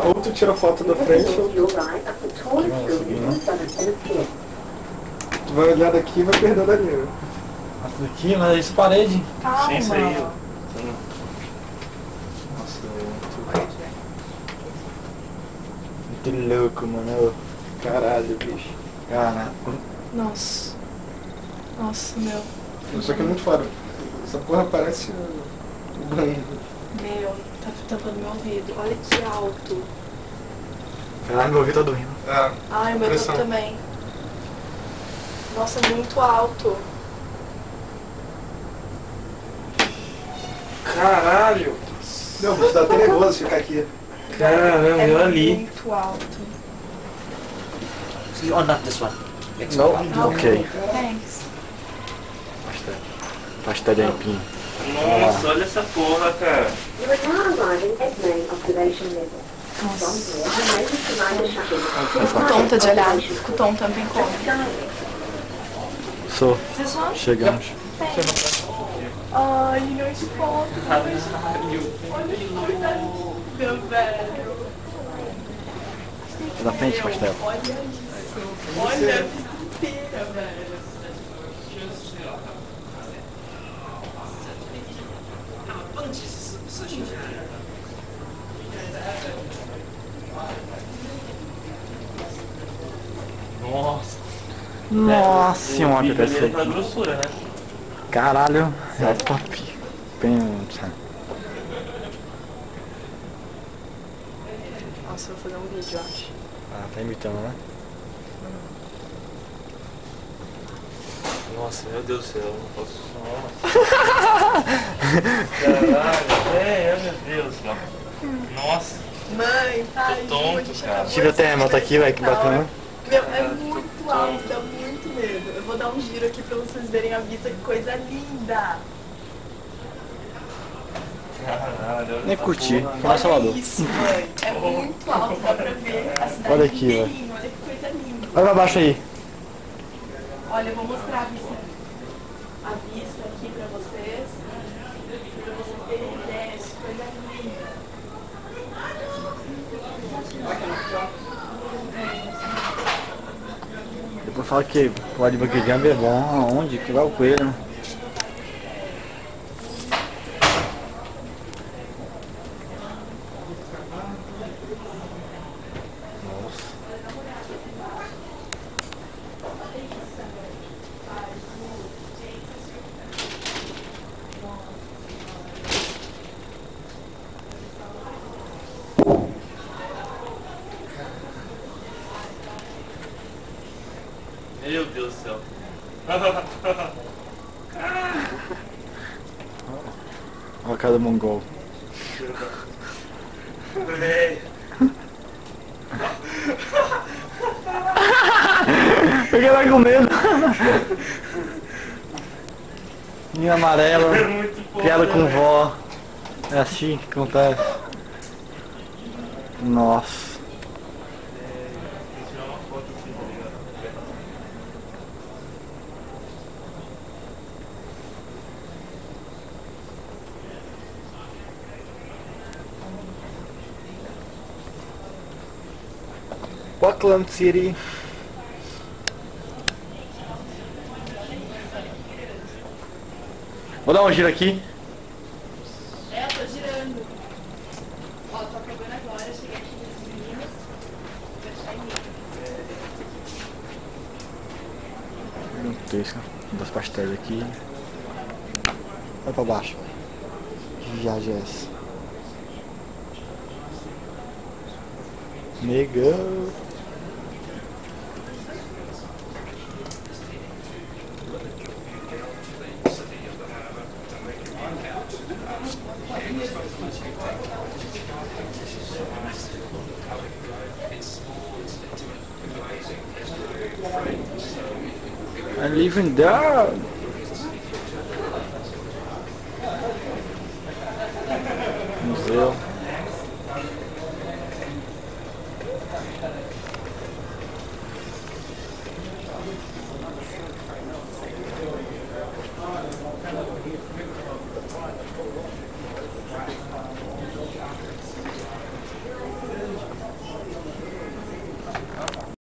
Ou tu tira foto da frente, ou tu vai olhar daqui e vai perder dali. Né? Daqui, mas isso parede. Calma. Sem isso aí, ó. Nossa, muito louco, mano. Caralho, bicho. Cara, Nossa. Nossa, meu. Isso aqui é muito foda. Essa porra parece o banho. Meu, tá tampando meu ouvido. Olha que alto. caralho, meu ouvido tá doendo. Ai, o meu Pressão. também. Nossa, muito alto. Caralho! Não, bicho, dá até nervoso ficar aqui. Caramba, É eu ali. muito alto. Oh, not this one. Next Não. one. Ok. Thanks. Pastel de aipim. Nossa, olha essa porra, cara. You are now arriving at main observation level. From Nossa. here, you may utilize the shuttle. Eu fico tonta de olhar. Fico tonta, não tem como. Sou. This one? Chegamos. Ai, milhões de fotos. Olha que coisa linda, velho. Na frente, pastel. Olha isso. Olha a vista inteira, velho. Nossa. Nossa senhora, o que vídeo ali é pra aqui. grossura, né? Caralho, é top. Pensa. Nossa, eu vou fazer um vídeo, eu acho. Ah, tá imitando, né? Nossa, meu Deus do céu, eu não posso. Caralho, meu Deus, mano. Nossa, Mãe, tá tô tonto, cara. Tira o terremoto aqui, velho, que bacana. Meu, é muito alto, dá muito medo. Eu vou dar um giro aqui pra vocês verem a vista, que coisa linda. Caralho, Nem essa curti. porra. Foi na Salvador. Olha isso, mãe. É muito alto, dá pra ver a cidade Olha aqui, inteirinha. Olha que coisa linda. Olha pra baixo aí. Olha, eu vou mostrar a vista aqui pra vocês terem ideia de coisa linda. Depois fala que pode buggy jump é bom. Aonde? Que vai o coelho, né? Meu Deus do céu. Olha a cara do mongol. Véi. Porque vai com medo. Minha amarela. É muito porra, Piada com né, vó. É assim que acontece. Nossa. Tem que tirar uma foto assim, tá ligado? Auckland City. Vou dar um giro aqui. É, eu tô girando. Ó, tô acabando agora, cheguei aqui nas meninas. Vou deixar em mim. Gigantesca. Das pastéis aqui. Vai pra baixo. Já, Jess. Negão. I'm leaving down. Museu.